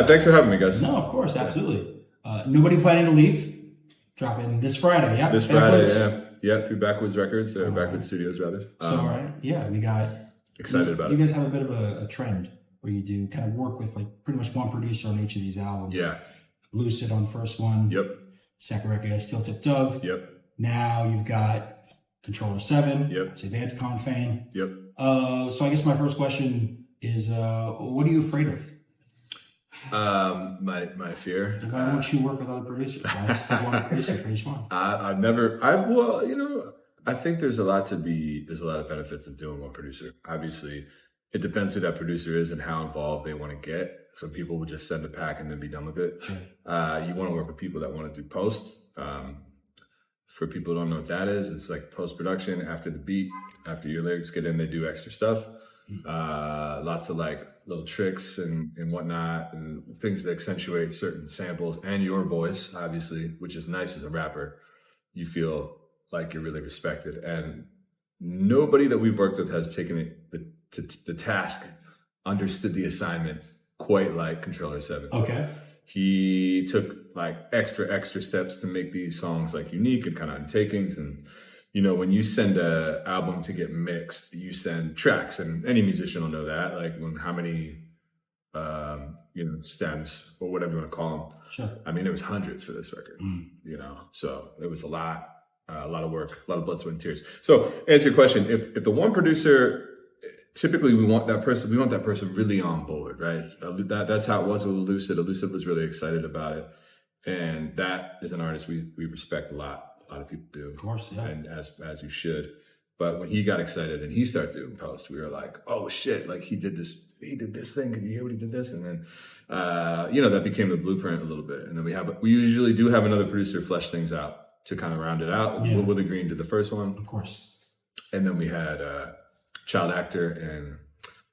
Thanks for having me, guys. No, of course, absolutely. Nobody planning to leave. Dropping this Friday, yeah. This Friday, yeah, through Backwoodz Records, or Backwoodz Studioz, rather. So, all right, yeah, we got... Excited about it. it. You guys have a bit of a trend where you do kind of work with like pretty much one producer on each of these albums. Yeah. Lucid on first one. Yep. Second record has Steel Tip Dove. Yep. Now you've got Controller 7. Yep. Symbiotic fame. Yep. So I guess my first question is, what are you afraid of? My fear. Why won't you work with other producers? Why is just like one producer for each one? I think there's a lot of benefits of doing one producer. Obviously, it depends who that producer is and how involved they want to get. Some people will just send a pack and then be done with it. Sure. You want to work with people that want to do post. For people who don't know what that is, it's like post-production after the beat, after your lyrics get in, they do extra stuff. Lots of like little tricks and whatnot, and things that accentuate certain samples and your voice, obviously, which is nice as a rapper. You feel like you're really respected, and nobody that we've worked with has taken it the task, understood the assignment quite like Controller 7. Okay. He took like extra steps to make these songs like unique and kind of undertakings. And you know, when you send a album to get mixed, you send tracks, and any musician will know that, like how many stems or whatever you want to call them. Sure. I mean, there was hundreds for this record, so it was a lot of work, a lot of blood, sweat, and tears. So, answer your question: if the one producer, typically we want that person really on board, right? That's how it was with Lucid. Lucid was really excited about it, and that is an artist we respect a lot. A lot of people do, of course, yeah, and as you should. But when he got excited and he started doing post, we were like, oh shit, like he did this thing. Can you hear what he did this? And then, that became the blueprint a little bit. And then we usually do have another producer flesh things out to kind of round it out. Yeah. Willie Green did the first one. Of course. And then we had child actor and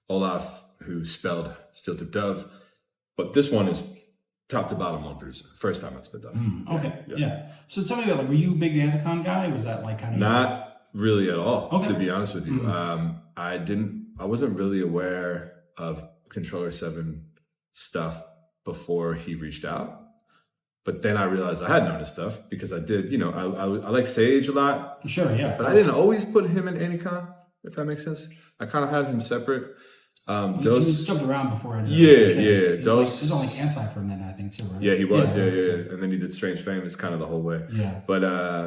Olaf, who spelled Steel Tip Dove. But this one is top to bottom one producer. First time it's been done. Okay. Yeah. So tell me about, like, were you a big Anticon guy? Was that like kind of... Not really at all, to be honest with you. I wasn't really aware of Controller 7 stuff before he reached out. But then I realized I had known his stuff because I did, I like Sage a lot. Sure, yeah. But I didn't always put him in Anticon, if that makes sense. I kind of had him separate. He jumped around before. Yeah. Dose. He was on like Anti from then, I think, too, right? Yeah, he was. Yeah. And then he did Strange Famous kind of the whole way. Yeah. But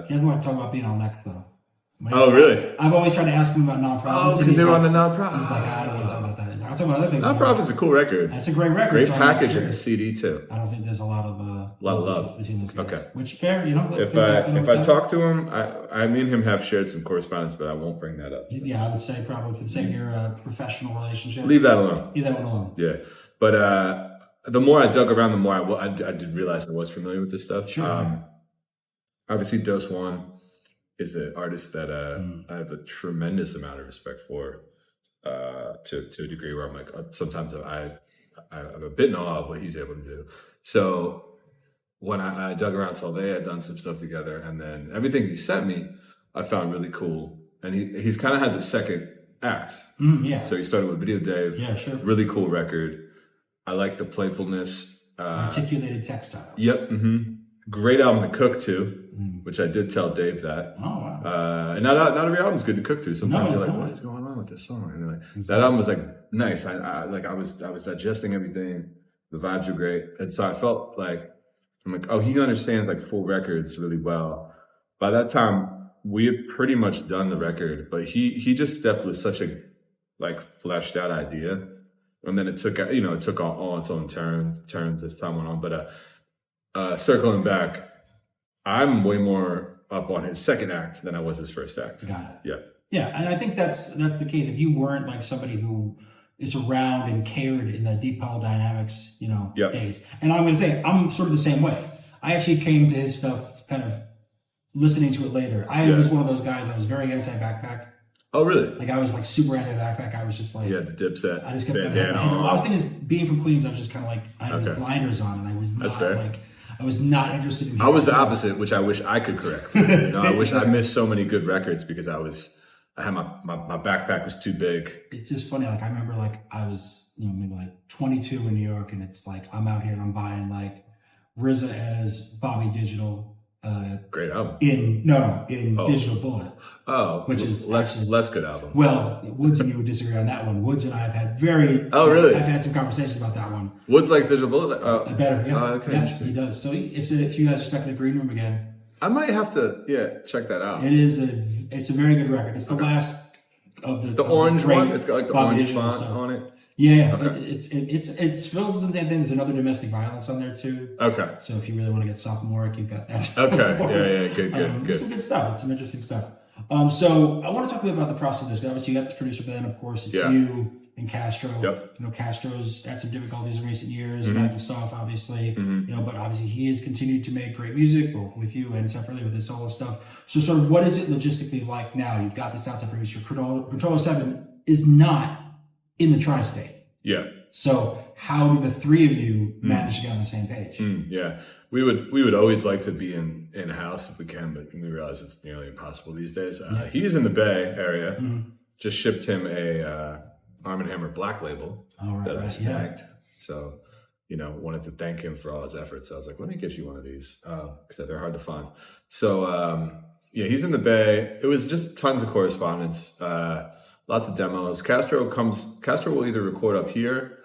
he doesn't want to talk about being on Lec, though. Really? I've always tried to ask him about nonprofits. Oh, because they were on the nonprofit. He's like, I don't want to talk about that. I'll talk about other things. Nonprofit's a cool record. That's a great record. Great package and a CD too. I don't think there's a lot of love between those guys. Okay. Which fair, If I talk to him, me and him have shared some correspondence, but I won't bring that up. Yeah, I would say probably for the sake of your professional relationship. Leave that alone. Leave that one alone. Yeah, but the more I dug around, the more I did realize I was familiar with this stuff. Sure. Obviously, Dose One is an artist that I have a tremendous amount of respect for, to a degree where I'm like, sometimes I'm a bit in awe of what he's able to do. So when I dug around Soldato, I'd done some stuff together, and then everything he sent me, I found really cool. And he's kind of had the second act. Yeah. So he started with Video Dave. Yeah, sure. Really cool record. I like the playfulness. Articulated textile. Yep. Mm-hmm. Great album to cook to, which I did tell Dave that. Oh, wow. And not every album's good to cook to. Sometimes you're like, what is going on with this song? And like, that album was like nice. I was digesting everything. The vibes were great. And so I felt like, I'm like, oh, he understands like full records really well. By that time, we had pretty much done the record, but he just stepped with such a like fleshed out idea. And then it took all its own turns as time went on. But circling back, I'm way more up on his second act than I was his first act. Got it. Yeah. Yeah, and I think that's the case. If you weren't like somebody who is around and cared in the deep power dynamics, days. And I'm going to say, I'm sort of the same way. I actually came to his stuff kind of listening to it later. I was one of those guys that was very anti-backpack. Oh, really? Like, I was like super anti-backpack. I was just like... Yeah, the Dipset. I just kept I was thinking, being from Queens, I was just kind of like, I had these blinders on, and I was not I was not interested in... I was the opposite, which I wish I could correct. I wish I missed so many good records because I was I had my backpack was too big. It's just funny. Like I remember, like I was, maybe like 22 in New York, and it's like I'm out here and I'm buying like RZA as Bobby Digital. Great album. In Digital Bullet. Oh, which is less good album. Well, Woods and you would disagree on that one. Woods and I have had really? I've had some conversations about that one. Woods likes Digital Bullet. Better, yeah. Okay, yeah, he does. So if you guys are stuck in the green room again, I might have to check that out. It's a very good record. It's the last of the orange great one. It's got like the Bobby orange Digital font stuff. on it. Yeah, okay. It's filled with some things. There's another domestic violence on there too. Okay. So if you really want to get sophomoric, you've got that. Okay. Yeah. Good. It's some good stuff. It's some interesting stuff. So I want to talk a bit about the process of this. Obviously, you got the producer, but then of course it's you and Castro. Yep. Castro's had some difficulties in recent years, medical stuff, obviously. But obviously he has continued to make great music, both with you and separately with his solo stuff. So sort of what is it logistically like now? You've got this outside producer. Controller 7 is not in the tri-state. Yeah. So how do the three of you manage to get on the same page? Yeah. We would always like to be in house if we can, but we realize it's nearly impossible these days. He's in the Bay Area. Just shipped him a Arm & Hammer Black Label that I snagged. So, wanted to thank him for all his efforts. So I was like, let me get you one of these because they're hard to find. So, he's in the Bay. It was just tons of correspondence, lots of demos. Castro will either record up here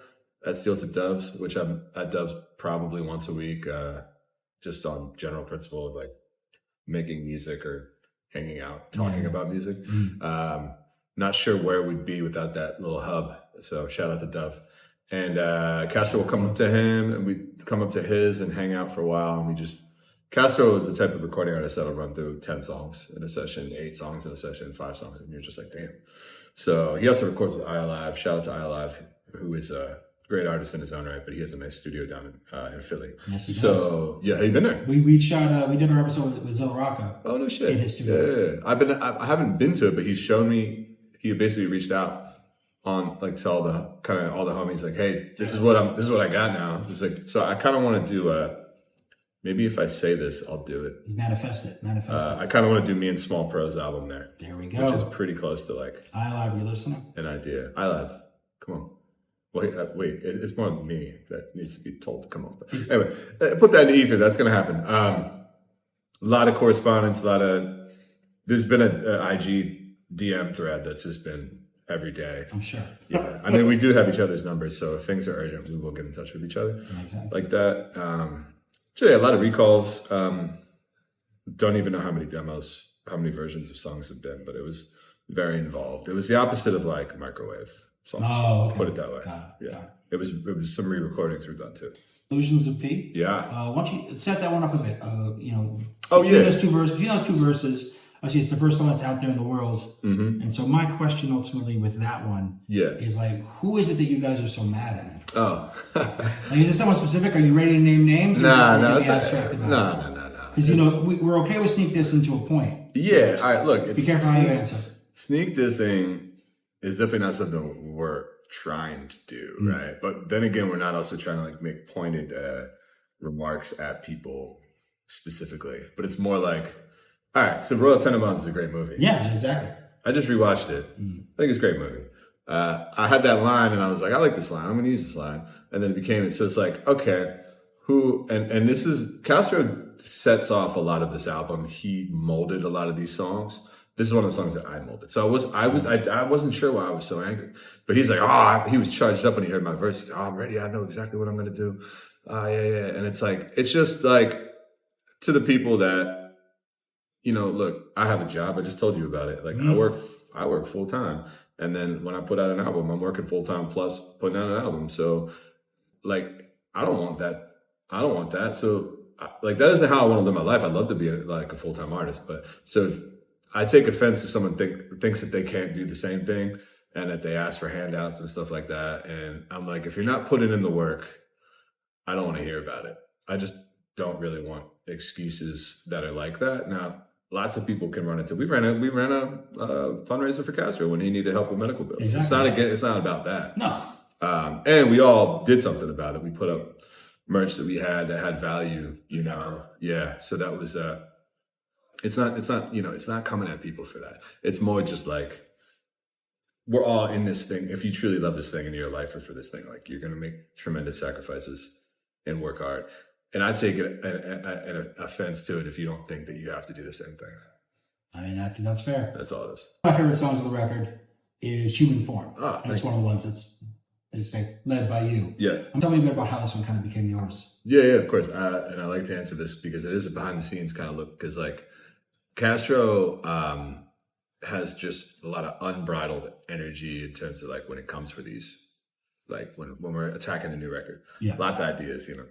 at Steel Tip Doves, which I'm at Doves probably once a week, just on general principle of like making music or hanging out, talking about music. Not sure where we'd be without that little hub. So shout out to Dove. And Castro will come up to him and we come up to his and hang out for a while. And Castro is the type of recording artist that'll run through 10 songs in a session, 8 songs in a session, 5 songs. And you're just like, damn. So he also records with iAlive. Shout out to iAlive, who is a great artist in his own right, but he has a nice studio down in Philly. Yes, he does. So yeah, have you been there? We did our episode with Zell Rocca. Oh no shit. In his studio. Yeah. I haven't been to it, but he's shown me. He basically reached out on like to all the homies, like, hey, this is what I got now. It's like, so I kind of want to do maybe if I say this, I'll do it. Manifest it. I kind of want to do me and Small Pro's album there. There we go. Which is pretty close to like iLive, you listening? An idea. iLive, come on. Wait, it's more me that needs to be told to come on. But anyway, put that in the ether. That's going to happen. A lot of correspondence, there's been a IG DM thread that's just been every day. I'm sure. Yeah. I mean, we do have each other's numbers, so if things are urgent, we will get in touch with each other. Like that. So yeah, a lot of recalls. Don't even know how many versions of songs have been, but it was very involved. It was the opposite of like microwave songs. Oh, okay. Put it that way. Got it. It was some re-recordings we've done too. Illusions of P. Yeah. Why don't you set that one up a bit? Between those two verses. Obviously, it's the first song that's out there in the world. And so my question ultimately with that one is like, who is it that you guys are so mad at? Oh. Like, is it someone specific? Are you ready to name names? No. Because, we're okay with sneak dissing to a point. Yeah. All right, look. Be careful how you answer. Sneak dissing is definitely not something we're trying to do, right? But then again, we're not also trying to like make pointed remarks at people specifically. But it's more like, all right, so Royal Tenenbaums is a great movie. Yeah, exactly. I just rewatched it. I think it's a great movie. I had that line and I was like, I like this line. I'm going to use this line. And then it became it. So it's like, okay, and this is, Castro sets off a lot of this album. He molded a lot of these songs. This is one of the songs that I molded. So I wasn't sure why I was so angry. But he's like, he was charged up when he heard my verse. He's like, I'm ready. I know exactly what I'm going to do. Yeah. And it's like, it's just like to the people that, look, I have a job. I just told you about it. Like I work full time. And then when I put out an album, I'm working full time plus putting out an album. So like, I don't want that. So like, that isn't how I want to live my life. I'd love to be like a full-time artist. But so if I take offense if someone thinks that they can't do the same thing and that they ask for handouts and stuff like that. And I'm like, if you're not putting in the work, I don't want to hear about it. I just don't really want excuses that are like that. Now, lots of people can run into. We ran a fundraiser for Castro when he needed help with medical bills. Exactly. It's not about that. No. And we all did something about it. We put up merch that we had that had value, Yeah. So that was it's not, you know, it's not coming at people for that. It's more just like, we're all in this thing. If you truly love this thing and you're a lifer for this thing, like you're going to make tremendous sacrifices and work hard. And I take an offense to it if you don't think that you have to do the same thing. I mean, I think that's fair. That's all it is. My favorite songs on the record is Human Form. Oh, and it's one of the ones that's like led by you. Yeah. Tell me a bit about how this one kind of became yours. Yeah, of course. And I like to answer this because it is a behind the scenes kind of look. Because like Castro has just a lot of unbridled energy in terms of like when it comes for these, like when we're attacking a new record. Yeah. Lots of ideas, you know.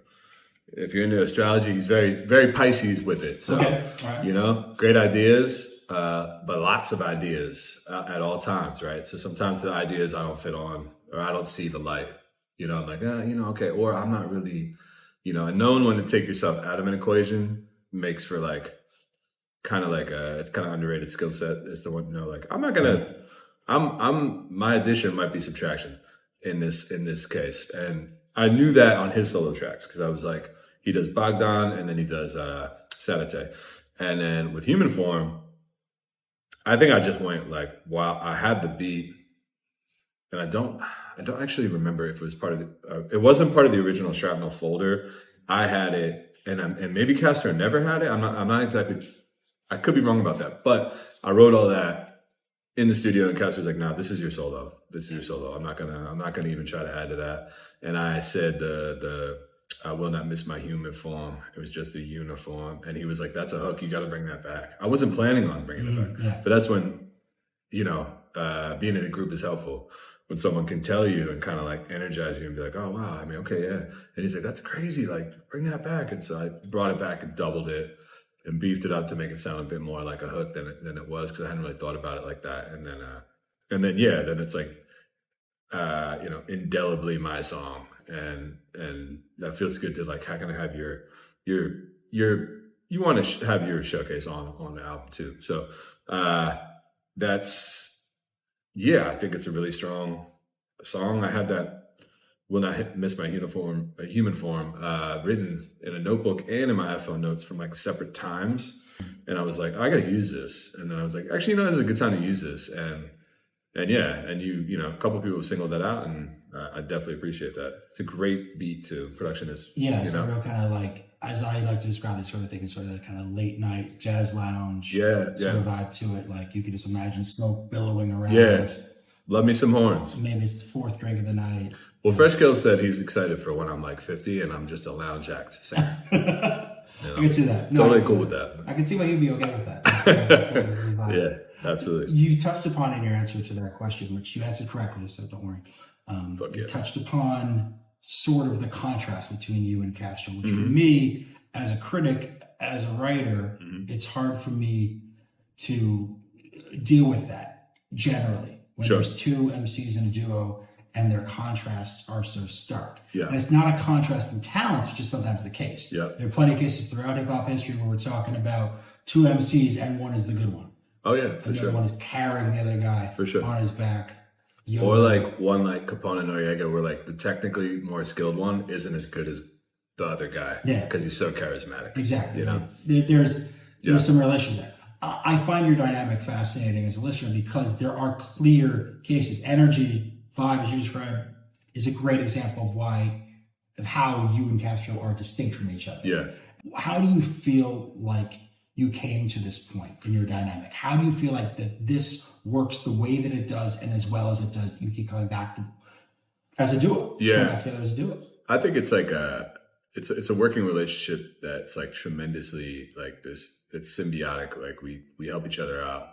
If you're into astrology, he's very, very Pisces with it. So, right. You know, great ideas, but lots of ideas at all times, right? So sometimes the ideas I don't fit on or I don't see the light. You know, I'm like, you know, okay. Or I'm not really, you know, and knowing when to take yourself out of an equation makes for like, kind of like it's kind of underrated skill set is the one to know, like, my addition might be subtraction in this case. And I knew that on his solo tracks because I was like, he does Bogdan and then he does Soldato. And then with Human Form, I think I just went like, wow, I had the beat and I don't actually remember if it was part of it wasn't part of the original ShrapKnel folder. I had it and maybe Castro never had it. I'm not exactly, I could be wrong about that, but I wrote all that in the studio and Castro's like, no, this is your solo. This is your solo. I'm not gonna even try to add to that. And I said I will not miss my human form. It was just a uniform. And he was like, that's a hook. You got to bring that back. I wasn't planning on bringing it back, but that's when, you know, being in a group is helpful. When someone can tell you and kind of like energize you and be like, oh, wow. I mean, okay, yeah. And he's like, that's crazy. Like, bring that back. And so I brought it back and doubled it and beefed it up to make it sound a bit more like a hook than it was. Cause I hadn't really thought about it like that. And then then it's like, you know, indelibly my song. And that feels good to like, how can I have you want to have your showcase on the album too. So, I think it's a really strong song. I had that Will Not Miss My Human Form written in a notebook and in my iPhone notes from like separate times. And I was like, I got to use this. And then I was like, actually, you know, this is a good time to use this. And you know, a couple of people singled that out, and I definitely appreciate that. It's a great beat too. Production is, it's a real kind of like, as I like to describe this sort of thing, it's sort of that kind of late night jazz lounge sort of vibe to it. Like you could just imagine smoke billowing around. Yeah, love me some horns. Maybe it's the fourth drink of the night. Well, Fresh Kill said he's excited for when I'm like 50 and I'm just a lounge act singer. You know? I can see that. Totally cool with that. I can see why he'd be okay with that. Yeah. Absolutely. You touched upon in your answer to that question, which you answered correctly, so don't worry. You touched upon sort of the contrast between you and Castro, which for me, as a critic, as a writer, it's hard for me to deal with that generally. When there's two MCs in a duo and their contrasts are so stark. Yeah. And it's not a contrast in talents, which is sometimes the case. Yeah. There are plenty of cases throughout hip hop history where we're talking about two MCs and one is the good one. Oh yeah, for sure. The other one is carrying the other guy on his back. Or like one like Capone and Noriega, where like the technically more skilled one isn't as good as the other guy. Yeah, because he's so charismatic. Exactly. You know, there's some relations there. I find your dynamic fascinating as a listener because there are clear cases. Energy, vibe, as you described, is a great example of how you and Castro are distinct from each other. Yeah. How do you feel like you came to this point in your dynamic? How do you feel like that this works the way that it does and as well as it does, you keep coming back to as a duo? Yeah. Back together as a duo. I think it's like it's a working relationship that's like tremendously like this, it's symbiotic. Like we help each other out,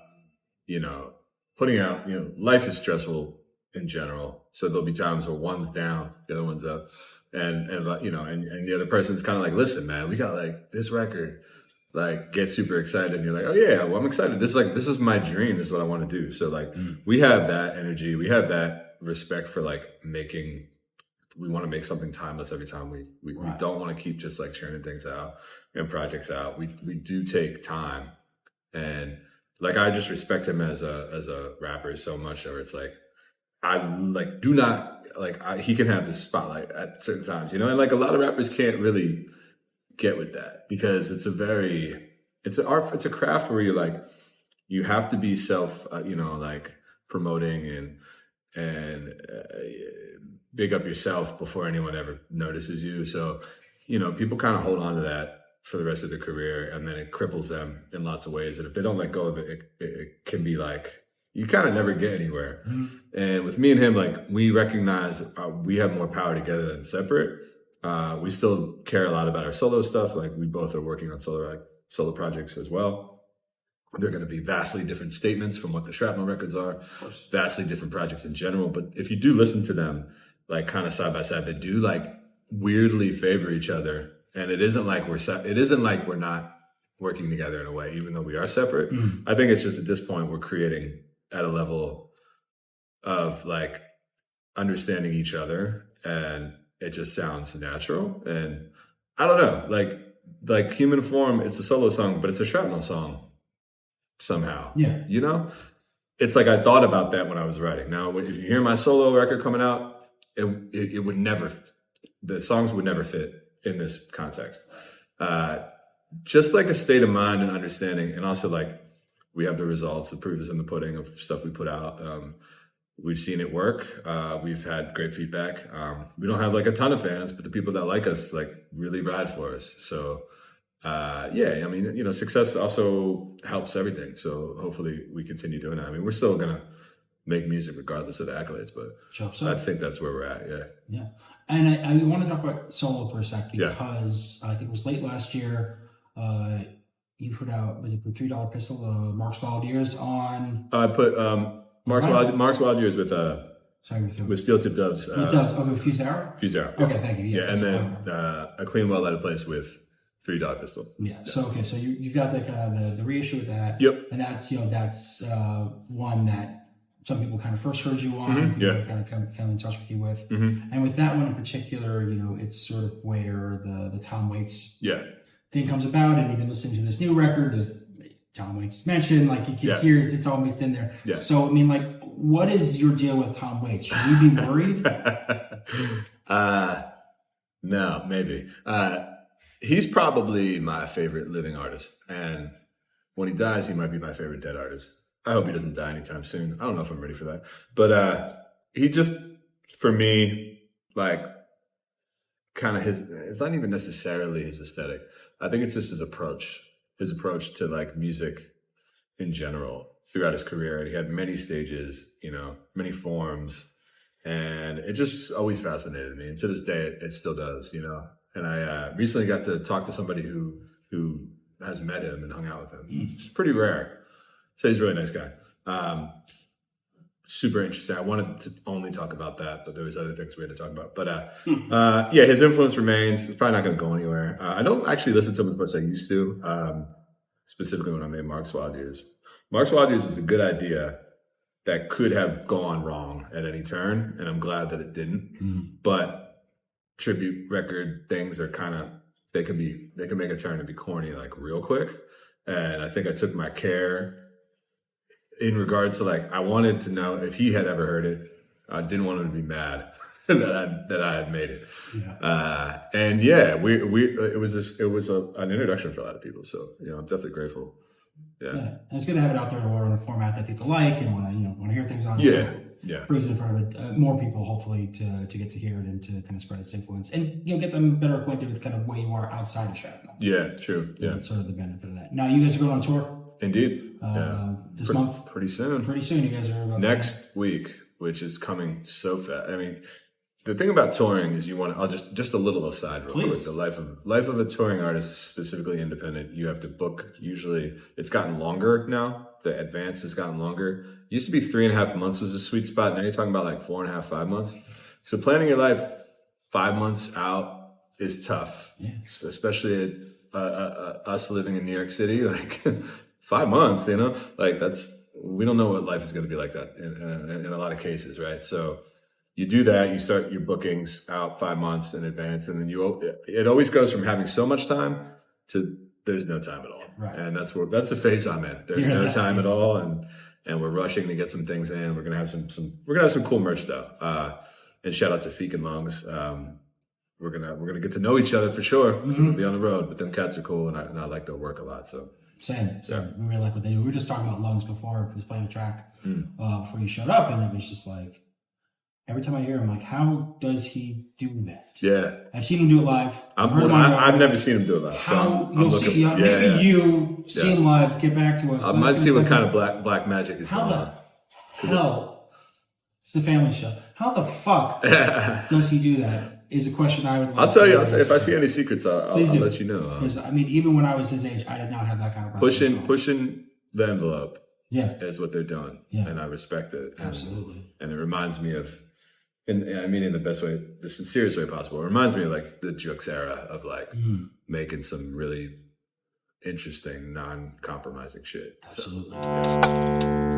you know, putting out, you know, life is stressful in general. So there'll be times where one's down, the other one's up. And you know, and the other person's kind of like, listen, man, we got like this record, like get super excited. And you're like, oh yeah, well, I'm excited. This is my dream. This is what I want to do. So like we have that energy. We have that respect for like we want to make something timeless every time we don't want to keep just like churning things out and projects out. We do take time, and like I just respect him as a rapper so much. Where it's like I like do not like he can have the spotlight at certain times, you know. And like a lot of rappers can't really get with that because it's a very it's an art, it's a craft where you have to be promoting and big up yourself before anyone ever notices you. So, people kind of hold on to that for the rest of their career, and then it cripples them in lots of ways. And if they don't let go of it, it can be you kind of never get anywhere. And with me and him, we recognize we have more power together than separate. We still care a lot about our solo stuff. We both are working on solo projects as well. They're going to be vastly different statements from what the ShrapKnel records are, vastly different projects in general. But if you do listen to them, kind of side by side, they do weirdly favor each other. And it isn't like we're not working together in a way, even though we are separate. I think it's just at this point, we're creating at a level of understanding each other, and it just sounds natural. And I don't know, like Human Form, it's a solo song, but it's a ShrapKnel song somehow. Yeah. It's I thought about that when I was writing. Now, if you hear my solo record coming out, it would never, the songs would never fit in this context. Just a state of mind and understanding. And also we have the results, the proof is in the pudding of stuff we put out. We've seen it work. We've had great feedback. We don't have a ton of fans, but the people that like us really ride for us. So success also helps everything. So hopefully we continue doing that. I mean, we're still gonna make music regardless of the accolades, but I think that's where we're at. Yeah. And I want to talk about solo for a sec, because I think it was late last year. You put out, was it the $3 Pistol, Mark's Wild Years on? I put Mark's Wild Years with Steel Tip Doves. Doves. Okay, with Fuse Arrow? Fuse Arrow. Okay, thank you. Yeah, and then A Clean Well Out of Place with $3 Pistol. Yeah. So you've got the reissue with that. Yep. And that's one that some people kind of first heard you on, kind of come in touch with you with. And with that one in particular, it's sort of where the Tom Waits thing comes about. And even listening to this new record, there's Tom Waits mentioned, you can hear it's all mixed in there. Yeah. So I mean, what is your deal with Tom Waits? Should we be worried? No, maybe. He's probably my favorite living artist, and when he dies, he might be my favorite dead artist. I hope he doesn't die anytime soon. I don't know if I'm ready for that, but he just, for me, kind of it's not even necessarily his aesthetic. I think it's just his approach to music in general throughout his career. He had many stages, many forms, and it just always fascinated me. And to this day, it still does, And I recently got to talk to somebody who has met him and hung out with him. It's pretty rare. So he's a really nice guy. Super interesting. I wanted to only talk about that, but there was other things we had to talk about. But his influence remains. It's probably not going to go anywhere. I don't actually listen to him as much as I used to, specifically when I made Mark's Wild Years. Mark's Wild Years is a good idea that could have gone wrong at any turn, and I'm glad that it didn't. But tribute record things are they can make a turn and be corny real quick. And I think I took my care in regards to I wanted to know if he had ever heard it. I didn't want him to be mad that I had made it. Yeah. It was an introduction for a lot of people. So I'm definitely grateful. Yeah. And it's good to have it out there in a format that people like and want to hear things on. Yeah. So brings it in front of more people, hopefully, to get to hear it and to kind of spread its influence and get them better acquainted with kind of where you are outside of ShrapKnel. Yeah, true. Yeah, that's sort of the benefit of that. Now you guys are going on tour. Indeed. This month, pretty soon. Pretty soon, you guys are about next week, which is coming so fast. I mean, the thing about touring is I'll just a little aside real quick. The life of a touring artist, specifically independent, you have to book. Usually, it's gotten longer now. The advance has gotten longer. It used to be 3.5 months was a sweet spot. Now you're talking about 4.5, 5 months. So planning your life 5 months out is tough, especially us living in New York City. 5 months, we don't know what life is going to be like that in a lot of cases, right? So you do that, you start your bookings out 5 months in advance, and then it always goes from having so much time to there's no time at all. Right. And that's the phase I'm in. There's no time at all, and we're rushing to get some things in. We're gonna have some cool merch though. And shout out to Phiik Lungs. We're gonna get to know each other for sure. We're gonna be on the road, but them cats are cool, and I like their work a lot. So Same. We really like what they do. We were just talking about Lungs before. I was playing a track before you showed up, and it was just like, every time I hear him, like, how does he do that? Yeah. I've seen him do it live. I've never seen him do it live. How, you'll see, maybe you see him live, get back to us. I might see what kind of black magic is going on. Hell, it's a family show. How the fuck does he do that? Is a question I would like. I'll tell you, if I see any secrets, I'll let you know. Because, I mean, even when I was his age, I did not have that kind of process. Pushing the envelope is what they're doing. Yeah. And I respect it. Absolutely. And it reminds me of, I mean in the best way, the sincerest way possible. It reminds me of like the Jux era of like making some really interesting, non-compromising shit. Absolutely. So, yeah.